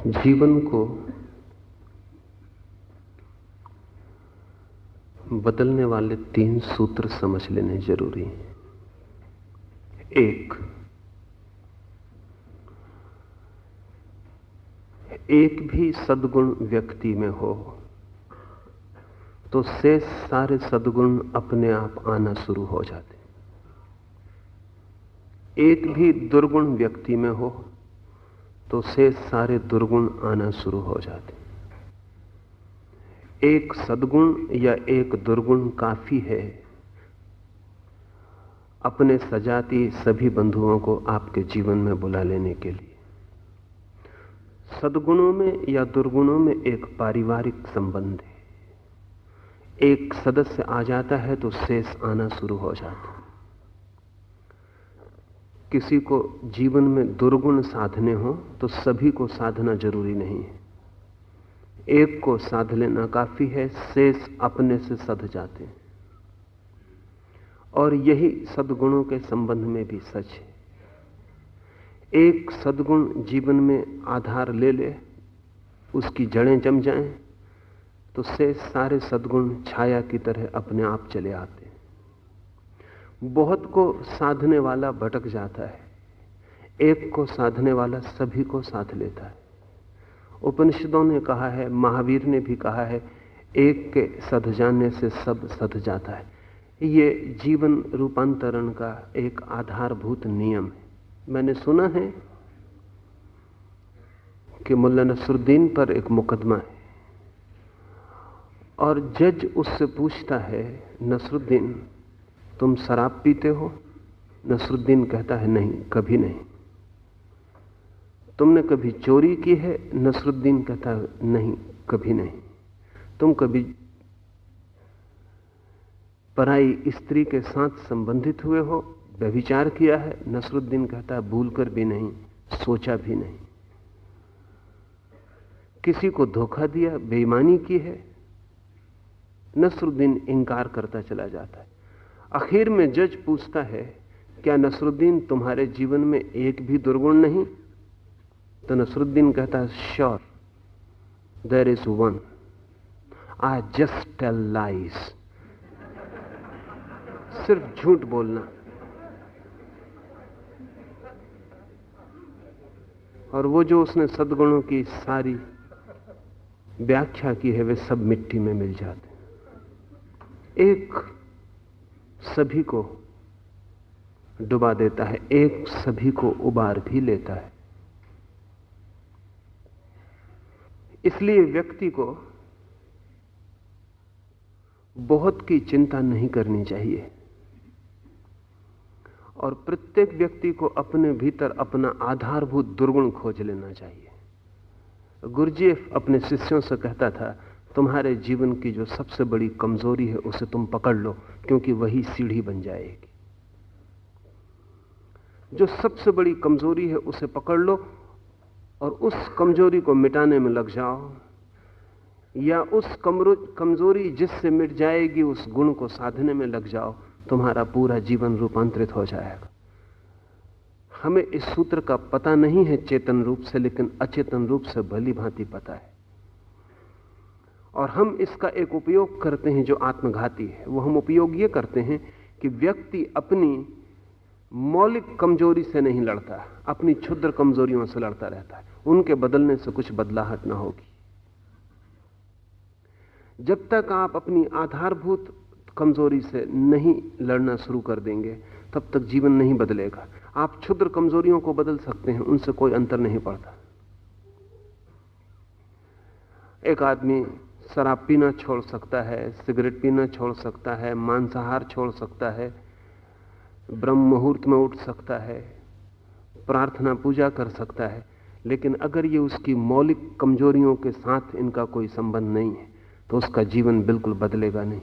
जीवन को बदलने वाले 3 सूत्र समझ लेने जरूरी हैं। एक भी सद्गुण व्यक्ति में हो तो शेष सारे सद्गुण अपने आप आना शुरू हो जाते। एक भी दुर्गुण व्यक्ति में हो तो शेष सारे दुर्गुण आना शुरू हो जाते। एक सद्गुण या एक दुर्गुण काफी है अपने सजाती सभी बंधुओं को आपके जीवन में बुला लेने के लिए। सद्गुणों में या दुर्गुणों में एक पारिवारिक संबंध है। एक सदस्य आ जाता है तो शेष आना शुरू हो जाता है। किसी को जीवन में दुर्गुण साधने हो तो सभी को साधना जरूरी नहीं है। एक को साध लेना काफी है, शेष अपने से सध जाते हैं। और यही सद्गुणों के संबंध में भी सच है। एक सद्गुण जीवन में आधार ले ले, उसकी जड़ें जम जाएं, तो शेष सारे सद्गुण छाया की तरह अपने आप चले आते हैं। बहुत को साधने वाला भटक जाता है, एक को साधने वाला सभी को साध लेता है। उपनिषदों ने कहा है, महावीर ने भी कहा है, एक के सध जाने से सब सध जाता है। ये जीवन रूपांतरण का एक आधारभूत नियम है। मैंने सुना है कि मुल्ला नसरुद्दीन पर एक मुकदमा है और जज उससे पूछता है, नसरुद्दीन तुम शराब पीते हो? नसरुद्दीन कहता है, नहीं, कभी नहीं। तुमने कभी चोरी की है? नसरुद्दीन कहता है, नहीं, कभी नहीं। तुम कभी पराई स्त्री के साथ संबंधित हुए हो, व्यभिचार किया है? नसरुद्दीन कहता है, भूलकर भी नहीं, सोचा भी नहीं। किसी को धोखा दिया, बेईमानी की है? नसरुद्दीन इंकार करता चला जाता है। आखिर में जज पूछता है, क्या नसरुद्दीन तुम्हारे जीवन में एक भी दुर्गुण नहीं? तो नसरुद्दीन कहता है, sure, there is one, I just tell lies. सिर्फ झूठ बोलना। और वो जो उसने सद्गुणों की सारी व्याख्या की है, वे सब मिट्टी में मिल जाते हैं। एक सभी को डुबा देता है, एक सभी को उबार भी लेता है। इसलिए व्यक्ति को बहुत की चिंता नहीं करनी चाहिए और प्रत्येक व्यक्ति को अपने भीतर अपना आधारभूत दुर्गुण खोज लेना चाहिए। गुरजेफ अपने शिष्यों से कहता था, तुम्हारे जीवन की जो सबसे बड़ी कमजोरी है उसे तुम पकड़ लो, क्योंकि वही सीढ़ी बन जाएगी। जो सबसे बड़ी कमजोरी है उसे पकड़ लो और उस कमजोरी को मिटाने में लग जाओ, या उस कमजोरी जिससे मिट जाएगी उस गुण को साधने में लग जाओ, तुम्हारा पूरा जीवन रूपांतरित हो जाएगा। हमें इस सूत्र का पता नहीं है चेतन रूप से, लेकिन अचेतन रूप से भली भांति पता है। और हम इसका एक उपयोग करते हैं जो आत्मघाती है। वो हम उपयोग ये करते हैं कि व्यक्ति अपनी मौलिक कमजोरी से नहीं लड़ता, अपनी क्षुद्र कमजोरियों से लड़ता रहता है। उनके बदलने से कुछ बदलाहट ना होगी। जब तक आप अपनी आधारभूत कमजोरी से नहीं लड़ना शुरू कर देंगे, तब तक जीवन नहीं बदलेगा। आप क्षुद्र कमजोरियों को बदल सकते हैं, उनसे कोई अंतर नहीं पड़ता। एक आदमी शराब पीना छोड़ सकता है, सिगरेट पीना छोड़ सकता है, मांसाहार छोड़ सकता है, ब्रह्म मुहूर्त में उठ सकता है, प्रार्थना पूजा कर सकता है, लेकिन अगर ये उसकी मौलिक कमजोरियों के साथ इनका कोई संबंध नहीं है तो उसका जीवन बिल्कुल बदलेगा नहीं।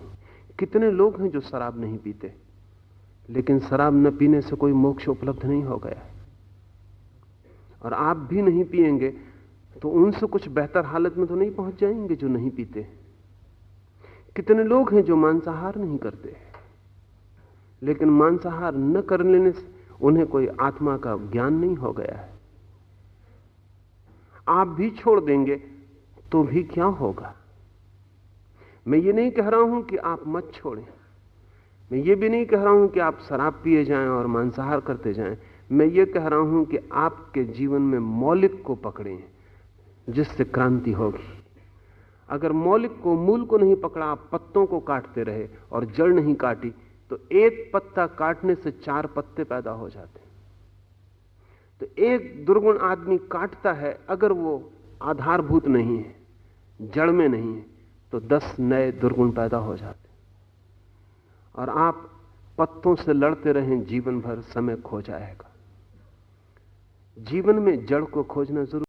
कितने लोग हैं जो शराब नहीं पीते, लेकिन शराब न पीने से कोई मोक्ष उपलब्ध नहीं हो गया है। और आप भी नहीं पिएंगे तो उनसे कुछ बेहतर हालत में तो नहीं पहुंच जाएंगे जो नहीं पीते। कितने लोग हैं जो मांसाहार नहीं करते, लेकिन मांसाहार न कर लेने से उन्हें कोई आत्मा का ज्ञान नहीं हो गया है। आप भी छोड़ देंगे तो भी क्या होगा। मैं ये नहीं कह रहा हूं कि आप मत छोड़ें, मैं ये भी नहीं कह रहा हूं कि आप शराब पिए जाएं और मांसाहार करते जाएं। मैं ये कह रहा हूं कि आपके जीवन में मौलिक को पकड़ें जिससे क्रांति होगी। अगर मौलिक को, मूल को नहीं पकड़ा, आप पत्तों को काटते रहे और जड़ नहीं काटी, तो एक पत्ता काटने से 4 पत्ते पैदा हो जाते हैं। तो एक दुर्गुण आदमी काटता है, अगर वो आधारभूत नहीं है, जड़ में नहीं है, तो 10 नए दुर्गुण पैदा हो जाते हैं। और आप पत्तों से लड़ते रहें जीवन भर, समय खो जाएगा। जीवन में जड़ को खोजना जरूरी